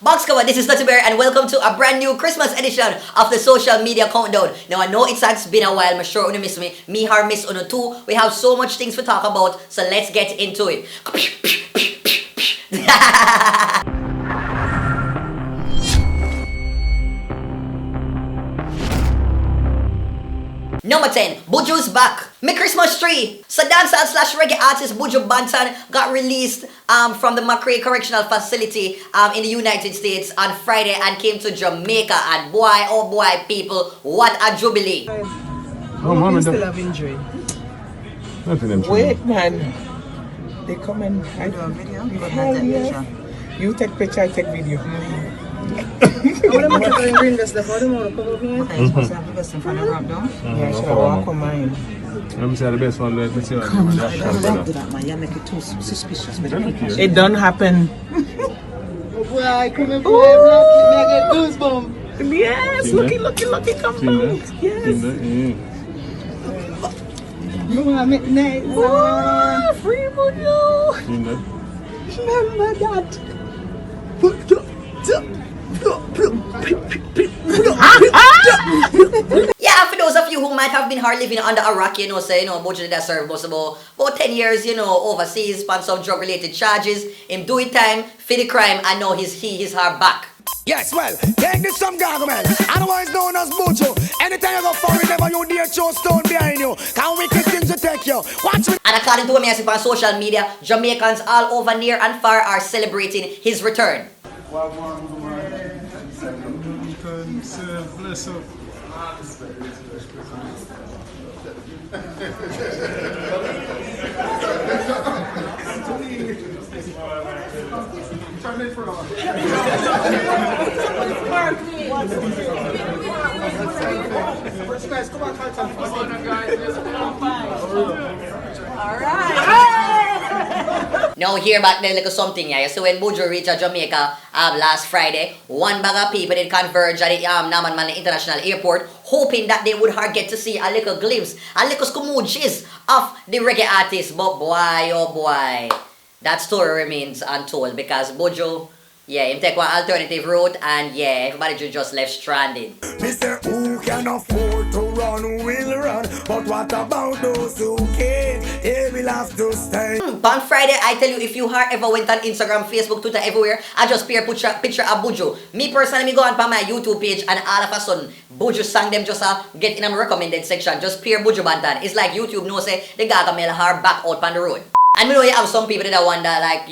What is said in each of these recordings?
Box cover, this is Nutty Bear and welcome to a brand new Christmas edition of the social media countdown. Now I know it has been a while, I'm sure you miss me her miss Uno too. We have so much things to talk about, so let's get into it. Number 10, Buju's back. My Christmas tree. So dancehall slash reggae artist Buju Banton got released from the McRae Correctional Facility in the United States on Friday and came to Jamaica. And boy, oh boy, people, what a jubilee. Oh, mom, still have injury. Wait, man. They come and I do a video. Hell yeah. You take picture, I take video. I'm going to bring this stuff. I don't want to come up here. I'm supposed to have the best in front of the ramp down. Yeah, I should have walked on mine. Let me say the best one. Let me see. Come on, I don't do that, man. You make it too suspicious. It don't happen. Boy, come and play. I get goosebumps. Yes, looky, come out. Yes. You want to make nice. Oh, free Buju. Remember that. Yeah, for those of you who might have been hard living under a rock, Buju did that serve most about 10 years, overseas, on some drug-related charges. Him doing time for the crime, and now he's her back. Yes, well, take this some garment, otherwise known as Buju. Anytime you go for it, never you dare throw stone behind you. Can't wicked things to take you. Watch me. And according to what I see on social media, Jamaicans all over near and far are celebrating his return. Bless up. Now hear about the little something here. So when Buju reached Jamaica last Friday, one bag of people did converge at the Naman International Airport, hoping that they would get to see a little glimpse, a little smooches of the reggae artist. But boy, oh boy, that story remains untold because Buju, him take one alternative route and everybody just left stranded. Mr. Who can afford to run will run, but what about those who can't? They will have to stay. On Friday, I tell you, if you ever went on Instagram, Facebook, Twitter, everywhere, I just peer picture of Buju. Me personally, me go on my YouTube page and all of a sudden, Buju sang them just get in a recommended section. Just peer Buju Banton. It's like YouTube knows say they got to mail her back out on the road. And you have some people that wonder like,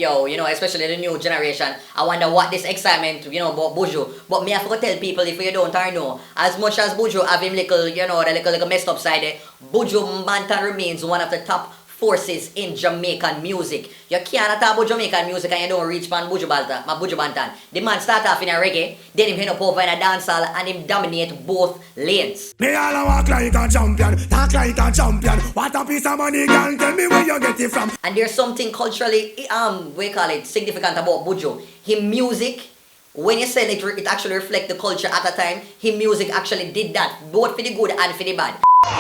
especially the new generation, I wonder what this excitement, about Buju. But me I have to tell people if you don't know, as much as Buju have him the little messed up side, Buju Banton remains one of the top forces in Jamaican music. You can't talk about Jamaican music and you don't reach Buju Banton. The man start off in a reggae, then him head up over in a dancehall and him dominate both lanes. They all walk like a champion, talk like a champion. What a piece of money, girl, tell me where you get it from. And there's something culturally, significant about Buju. His music, when you say it actually reflects the culture at a time, his music actually did that, both for the good and for the bad. And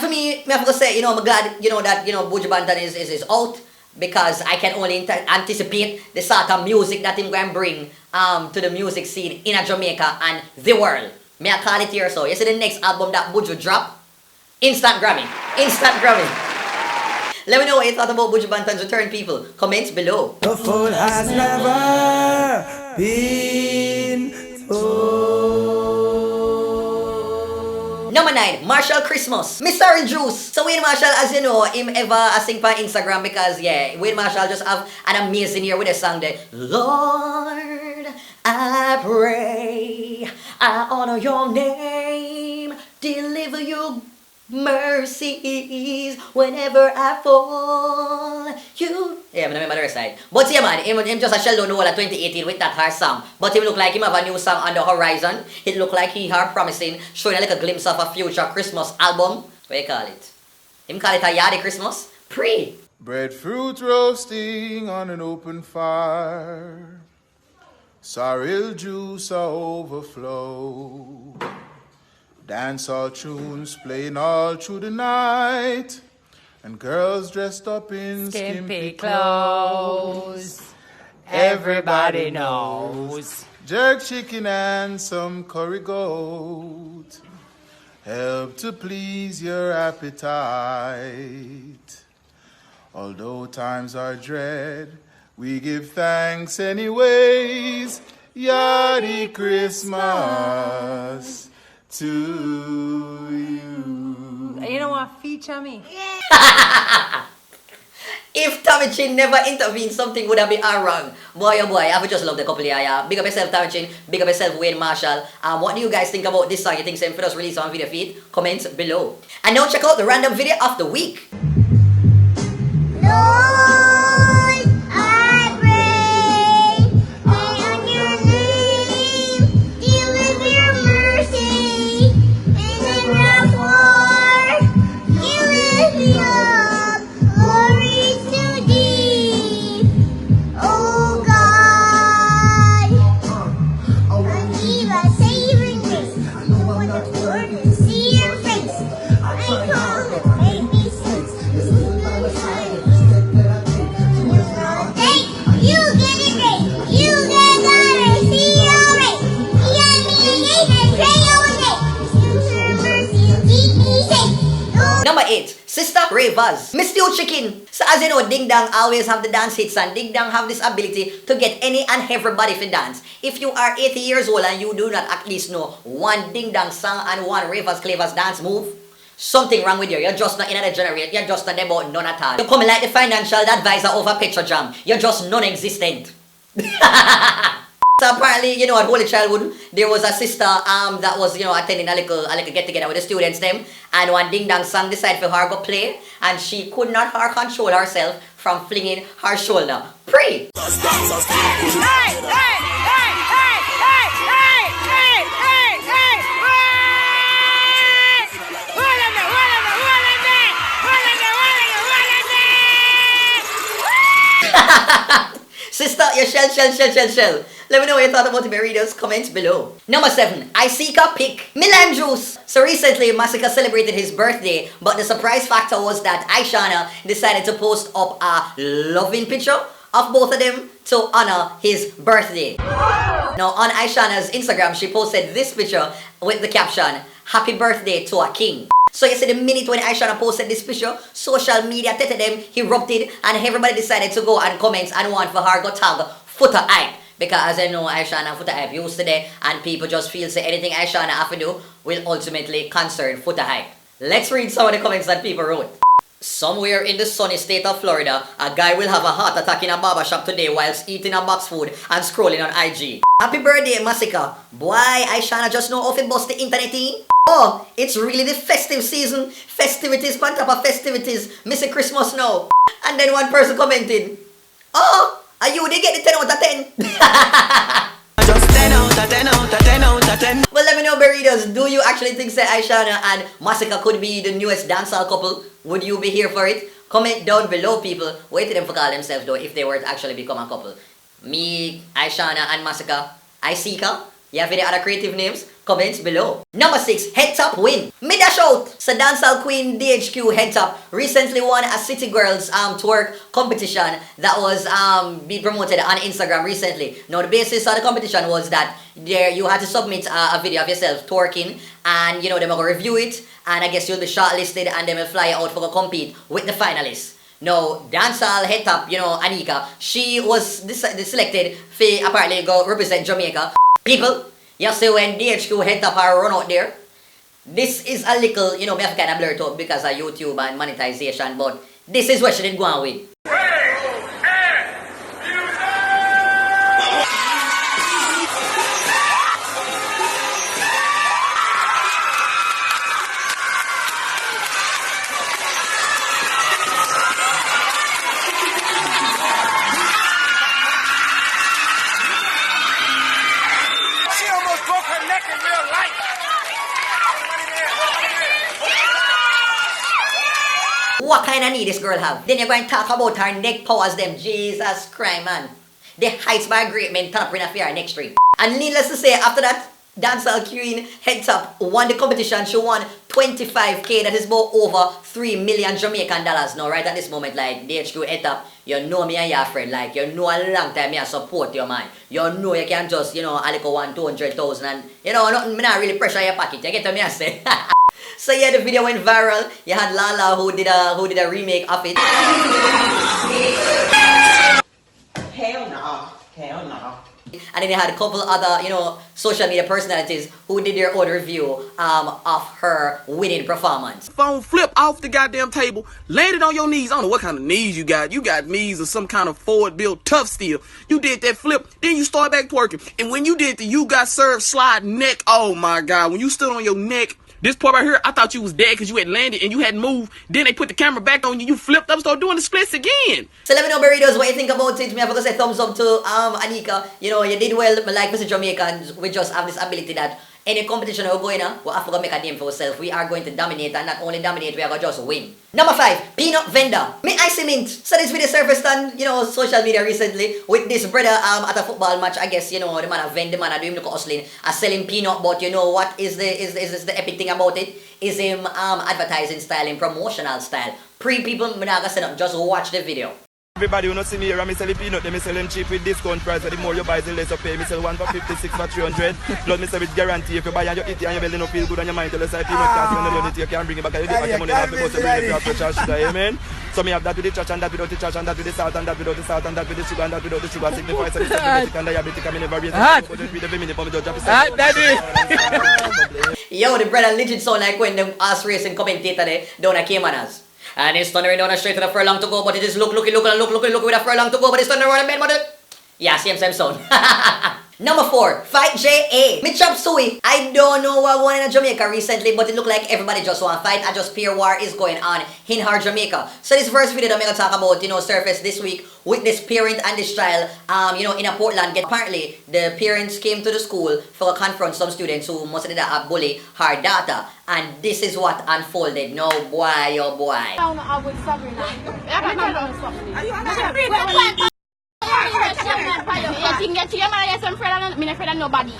for me, I have to say, I'm glad, that, Buju Banton is out because I can only anticipate the sort of music that him going to bring to the music scene in Jamaica and the world. May I call it here so. You see the next album that Buju drop? Instant Grammy. Let me know what you thought about Buju Banton's return, people. Comments below. The food has never been told. Number 9, Marshall Christmas. Mr. Juice. So Wayne Marshall, as you know, him ever sing on Instagram because Wayne Marshall just have an amazing year with a song that Lord, I pray, I honor your name, deliver your mercies whenever I fall. You. I don't remember the rest side. But man, him just a shell down the whole of 2018 with that hard song. But him look like him have a new song on the horizon. It look like he are promising, showing like a glimpse of a future Christmas album. What you call it? Him call it a Yardy Christmas? Pre. Breadfruit roasting on an open fire. Sorrel juice a overflow. Dancehall tunes playing all through the night. And girls dressed up in skimpy clothes. Everybody knows. Jerk chicken and some curry goat help to please your appetite. Although times are dread, we give thanks anyways. Yardy Christmas to you. You don't want to feature me? If Tommy Chin never intervened, something would have been wrong. Boy, oh boy, I would just love the couple here, yeah. Big up yourself, Tommy Chin. Big up yourself, Wayne Marshall. What do you guys think about this song? You think same for us release on video feed? Comments below. And now check out the random video of the week. Lord, I pray, on your name, deal with your mercy, and in your war, you lift me up, glory to thee, oh God. And give us saving grace, I want the Lord to see your face, I come and make me sense, Number 8, Sister Ravers. Miss you chicken. So as you know, Ding Dong always have the dance hits, and Ding Dong have this ability to get any and everybody to dance. If you are 80 years old and you do not at least know one Ding Dong song and one Ravers Clavers dance move, something wrong with you. You're just not in the generation. You're just not about none at all. You're coming like the financial advisor over Petro Jam. You're just non-existent. So apparently, you know, at Holy Childhood, there was a sister that was, you know, attending a little get-together with the students them, and one Ding Dong song decided for her to play, and she could not control herself from flinging her shoulder. Pray! Sister, you shell. Let me know what you thought about the readers. Comments below. Number 7, Masicka pick Milan Juice. So recently, Masicka celebrated his birthday, but the surprise factor was that Ishawna decided to post up a loving picture of both of them to honor his birthday. Now, on Ishawna's Instagram, she posted this picture with the caption, "Happy birthday to a king." So you see, the minute when Ishawna posted this picture, social media tetted them, erupted, and everybody decided to go and comment and want for her to tag Footer Hype. Because as I know, Ishawna and Footer Hype used today, and people just feel say anything Ishawna have to do will ultimately concern Footer Hype. Let's read some of the comments that people wrote. Somewhere in the sunny state of Florida, a guy will have a heart attack in a barbershop today whilst eating a box food and scrolling on IG. Happy birthday, Masicka. Boy, Ishawna just know how to bust the internet. Oh, it's really the festive season. Festivities on top of festivities. Miss a Christmas now. And then one person commented, "Oh, are you they get the 10 out of 10? Just 10 out of 10 out of 10 out of 10. Well, let me know, Bereaders, do you actually think that Ishawna and Masicka could be the newest dancehall couple? Would you be here for it? Comment down below, people. Wait till them for call themselves, though, if they were to actually become a couple. Meek, Ishawna, and Masicka. Isika? You have any other creative names? Comments below. Number 6, Head Top win. Mid a shout. So dancehall queen DHQ Head Top recently won a City Girls twerk competition that was being promoted on Instagram recently. Now the basis of the competition was that there you had to submit a video of yourself twerking, and you know they're gonna review it, and I guess you'll be shortlisted and they will fly out for to compete with the finalists. Now, dancehall Head Top, you know, Anika, she was selected for apparently go represent Jamaica. People, you see when DHQ Head Top are run out there, this is a little, you know, me have kind of blurred out because of YouTube and monetization, but this is what she did go on with. what kind of knee this girl have? Then you're going to talk about her neck powers them. Jesus Christ, man. The heights by great men turn up in a fair next street. And needless to say, after that, dancehall queen Heads Up won the competition. She won 25k. That is about over 3 million Jamaican dollars now, right at this moment. Like, DHQ Heads Up, you know me and your friend. Like, you know a long time me I support your man. You know you can just, you know, a little 200,000 and, you know, nothing, me not really pressure your pocket. You get what me I say? So yeah, the video went viral. You had Lala who did a remake of it. Hell no. Hell no. And then you had a couple other, you know, social media personalities who did their own review of her winning performance. Phone flip off the goddamn table, landed on your knees. I don't know what kind of knees you got. You got knees of some kind of forward built tough steel. You did that flip, then you start back twerking. And when you did the you got served slide neck, oh my God, when you stood on your neck, this part right here, I thought you was dead because you had landed and you hadn't moved. Then they put the camera back on you. You flipped up, started doing the splits again. So let me know, burritos, what you think about it. Me have to say thumbs up to Anika. You know, you did well. Like Mr. Jamaicans, we just have this ability that any competition we're going on, we have to go make a name for ourselves. We are going to dominate, and not only dominate, we are going to just win. Number 5, peanut vendor. Me icy mint. So this video surfaced on, you know, social media recently with this brother at a football match. I guess, you know, the man a vend, the man a do him look hustling, a selling peanut. But you know what is the epic thing about it? Is him advertising style and promotional style. People, me not gonna say nothing, just watch the video. Everybody who not see me here, I sell peanut, they sell them cheap with discount price. So the more you buy, the less you pay. Me sell one for 56 for 300. Plus me sell with guarantee. If you buy and you eat it and your belly no feel good and your mind tell us I peanut can't you can't bring it back. You get back your money back because you bring it back to church today, amen. So me have that with the church and that without the church and that with the salt and that without the salt and that with the sugar and that without the sugar. Signifies that it's diabetic and diabetic. I mean never raise it. But with every minute for me just drop it. Daddy. Yo, the brother legit sound like when the ass racing commentator there down at Caymanas. And it's thundering down straight to the furlong to go, but it is look with a furlong to go, but it's thundering around the bend, but yeah, same sound. Number 4, Fight J.A. Me chop suey. I don't know what won in Jamaica recently, but it looked like everybody just want to fight. I just peer war is going on in her Jamaica. So this first video that I'm going to talk about, you know, surfaced this week with this parent and this child, you know, in a Portland. Apparently, the parents came to the school for to confront some students who must have bully her daughter. And this is what unfolded. No boy, oh boy. Nobody.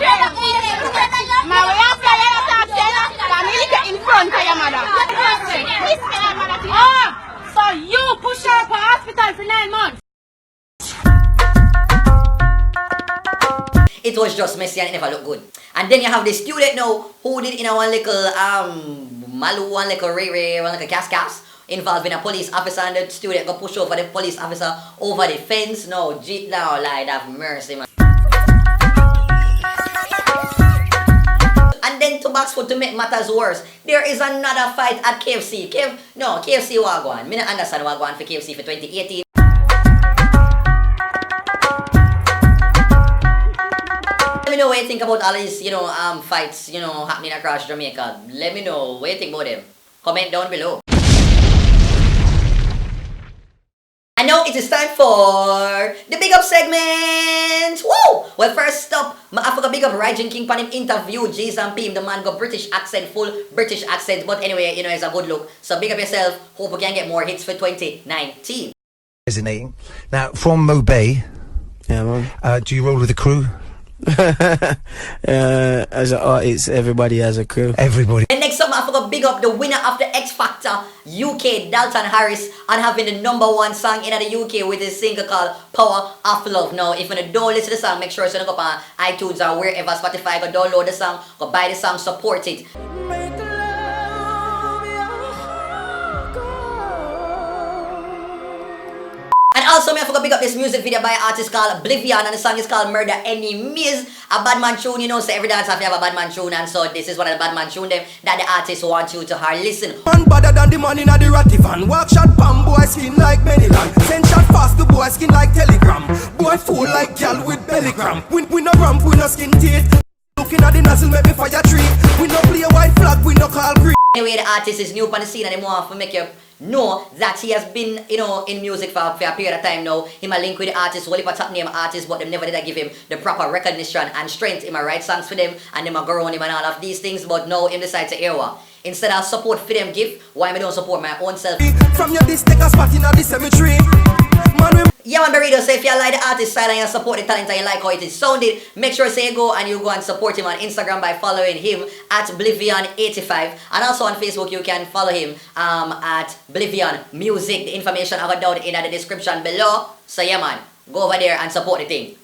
So you push her to hospital for 9 months. It was just messy and it never looked good. And then you have the student now who did in a one little malu, one little ray, one little cas involving a police officer, and the student got pushed over the police officer over the fence. No, now, like, have mercy, man. And then to Boxfoot, to make matters worse, there is another fight at KFC. KFC Wagwan. Me not understand Wagwan for KFC for 2018. Let me know what you think about all these, you know, fights, you know, happening across Jamaica. Let me know what you think about them. Comment down below. And now it is time for the big up segment. Woo! Well, first up, I forgot big up Rajin King pan him interview Jason Pim. The man got British accent, full British accent. But anyway, you know, it's a good look. So big up yourself. Hope we can get more hits for 2019. Resonating. Now, from Mobay, yeah, man. Do you roll with the crew? As an artist, everybody has a crew. Everybody. And next up, I forgot big up the winner of the X Factor UK, Dalton Harris, on having the #1 song in the UK with his single called Power of Love. Now, if you don't listen to the song, make sure you go on iTunes or wherever, Spotify, go download the song, go buy the song, support it. And also, I forgot to pick up this music video by an artist called Oblivion, and the song is called Murder Enemies. A bad man tune, you know, so every dance have to have a bad man tune, and so this is one of the bad man tune them that the artist want you to hear. Listen. Man better than the man in the ratty van. Walk shot palm, boy skin like Manyland. Send shot fast, the boy skin like Telegram. Boy fool like gal with belly cramp. We no ramp, we no skin teeth. Looking at the nozzle, make me fire tree. We no play a white flag, we no call green. Anyway, the artist is new on the scene and they want to make you know that he has been, in music for a period of time now. He might link with the artists, whole heap of top name artists, but them never did give him the proper recognition and strength. He might write songs for them and they might go around him and all of these things, but now him decide to air what. Instead of support for them give, why I don't support my own self? From your this take a spot in the cemetery. Yeah, man, Burrito, so if you like the artist side and you support the talent and you like how it is sounded, make sure say go and you go and support him on Instagram by following him at Blivion85. And also on Facebook, you can follow him at Blivion Music. The information I got down in the description below. So yeah, man, go over there and support the thing.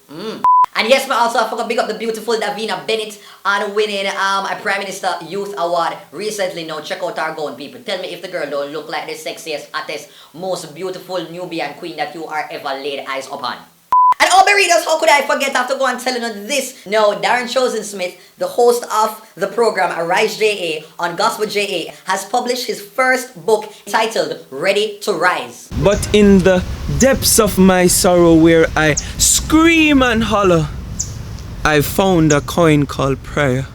And yes, man, also I forgot to big up the beautiful Davina Bennett on winning a Prime Minister Youth Award recently. Now check out her gown, people. Tell me if the girl don't look like the sexiest, hottest, most beautiful Nubian queen that you are ever laid eyes upon. And all Burritos, how could I forget? I have to go and tell you this. Now, Darren Chosen-Smith, the host of the program Arise JA on Gospel JA, has published his first book titled Ready to Rise. But in the depths of my sorrow where I scream and holler, I found a coin called prayer.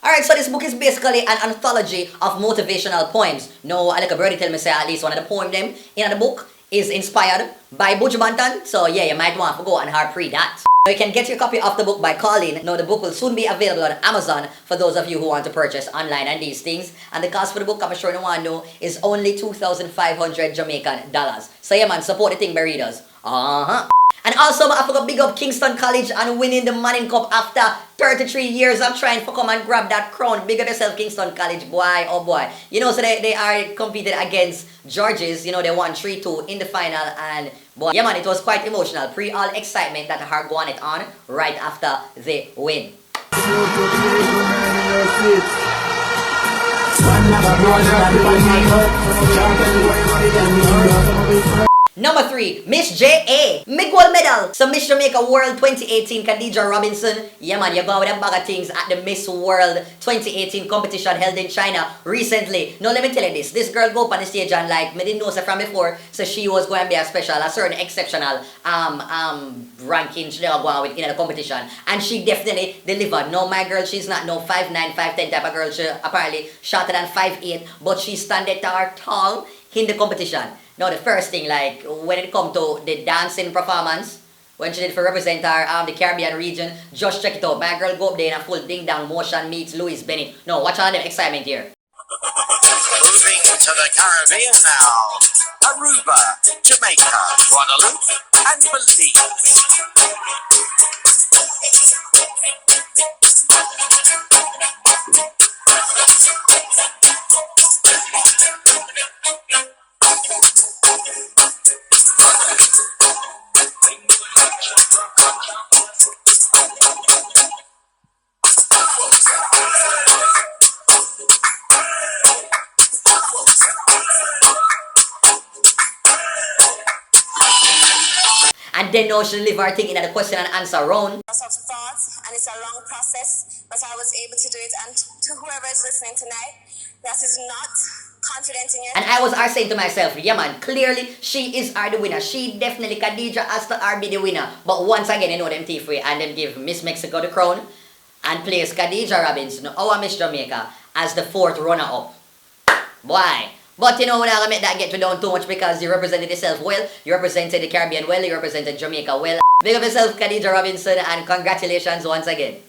Alright, so this book is basically an anthology of motivational poems. Now, like a birdie tell me say at least one of the poems them in the book is inspired by Buju Banton. So yeah, you might want to go and hard read that. You can get your copy of the book by calling. Now the book will soon be available on Amazon for those of you who want to purchase online and these things. And the cost for the book, I'm sure you want to know, is only 2,500 Jamaican dollars. So yeah, man, support the thing by readers. And also, I forgot big up Kingston College and winning the Manning Cup after 33 years of trying to come and grab that crown. Big up yourself, Kingston College, boy, oh boy. So they are competed against Georges. They won 3-2 in the final. And boy, yeah man, it was quite emotional. Pre all excitement that her won it on right after they win. Number 3, Miss J.A. Mick Gold Medal. So Miss Jamaica World 2018, Khadijah Robinson. Yeah man, you go with a bag of things at the Miss World 2018 competition held in China recently. Now let me tell you this. This girl go up on the stage and like, me didn't know her from before, so she was going to be a certain exceptional ranking she was going with in the competition. And she definitely delivered. No, my girl, she's not no 5'9", 5'10" type of girl. She apparently shorter than 5'8", but she standed tall in the competition. Now the first thing, like when it come to the dancing performance, when she did for represent her the Caribbean region, just check it out. My girl go up there in a full ding dong motion meets Louis Bennett. Now watch all the excitement here. Moving to the Caribbean now. Aruba, Jamaica, Guadeloupe, and Belize. And then now she deliver her thing in the question and answer round. Lots of thoughts, and it's a long process, but I was able to do it. And to whoever is listening tonight, that is not confident in you. And I was saying to myself, yeah man, clearly she is the winner. She definitely, Khadijah has to be the winner. But once again, them thief way and then give Miss Mexico the crown and place Khadijah Robinson, our Miss Jamaica, as the 4th runner-up. Boy. But we're not going to make that get you down too much because you represented yourself well, you represented the Caribbean well, you represented Jamaica well. Big up yourself, Khadijah Robinson, and congratulations once again.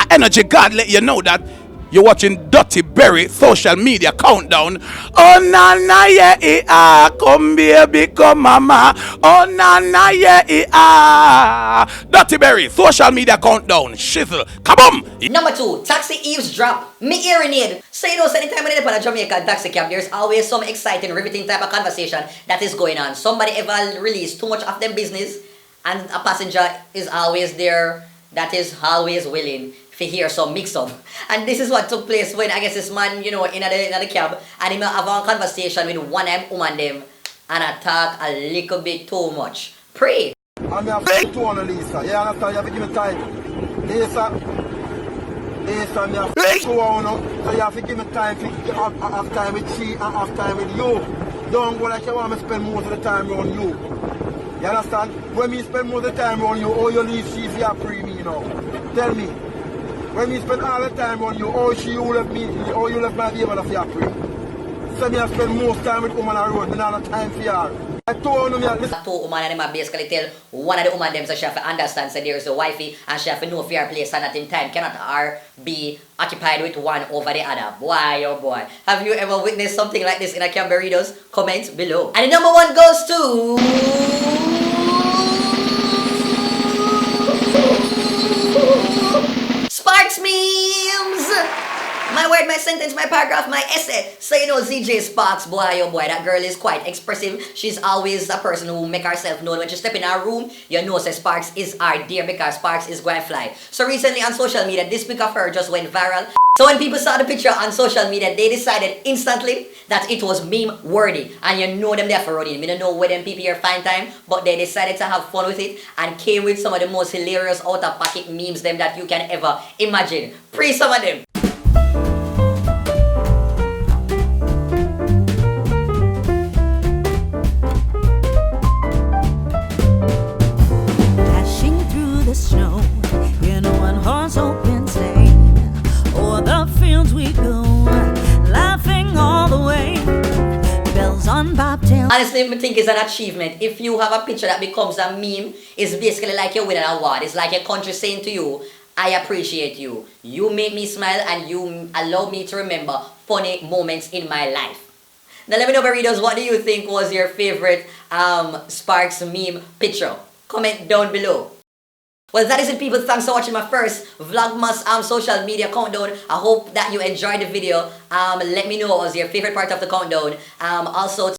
Energy God let you know that you're watching Dirty Berry social media countdown. Oh na na yeah come baby come mama. Oh na na yeah Dirty Berry social media countdown. Shizzle, kaboom. Number 2, taxi eavesdrop. Me hearing it. So anytime when you're in a Jamaican taxi cab, there's always some exciting, riveting type of conversation that is going on. Somebody ever released too much of them business, and a passenger is always there that is always willing to hear some mix-up. And this is what took place when I guess this man, in the cab, and he have a conversation with one woman them, and I talk a little bit too much. Pray. I'm going to have to on Lisa. Yeah, I understand. You have to give me time. Lisa, me have to so you have to give me time to have time with she and have time with you. Don't go like you want me to spend most of the time around you. You understand? When me spend most of the time around you, oh you leave she for free me, Tell me. When me spend all the time on you, oh you left me, oh you left my baby for free. So me I spend most time with woman on the road. Me not have time for y'all. I told them, listen. Two women and them basically tell one of the women them so she have to understand so there's a wifey and she have to know fear place and at in time cannot be occupied with one over the other. Boy, oh boy. Have you ever witnessed something like this in a Camber Readers? Comment below. And the number one goes to Sparks Memes! My word, my sentence, my paragraph, my essay. So you know ZJ Sparks, boy, oh boy, that girl is quite expressive. She's always a person who make herself known. When she step in her room, you know say Sparks is our dear because Sparks is going fly. So recently on social media, this pic of her just went viral. So when people saw the picture on social media, they decided instantly that it was meme worthy. And you know them there for running. I don't know where them people here find time, but they decided to have fun with it and came with some of the most hilarious out of pocket memes them that you can ever imagine. Praise some of them. Honestly, I think it's an achievement. If you have a picture that becomes a meme, it's basically like you win an award. It's like a country saying to you, I appreciate you. You make me smile and you allow me to remember funny moments in my life. Now let me know, readers, what do you think was your favorite Sparks meme picture? Comment down below. Well, that is it, people. Thanks for watching my first Vlogmas social media countdown. I hope that you enjoyed the video. Let me know what was your favorite part of the countdown. Also,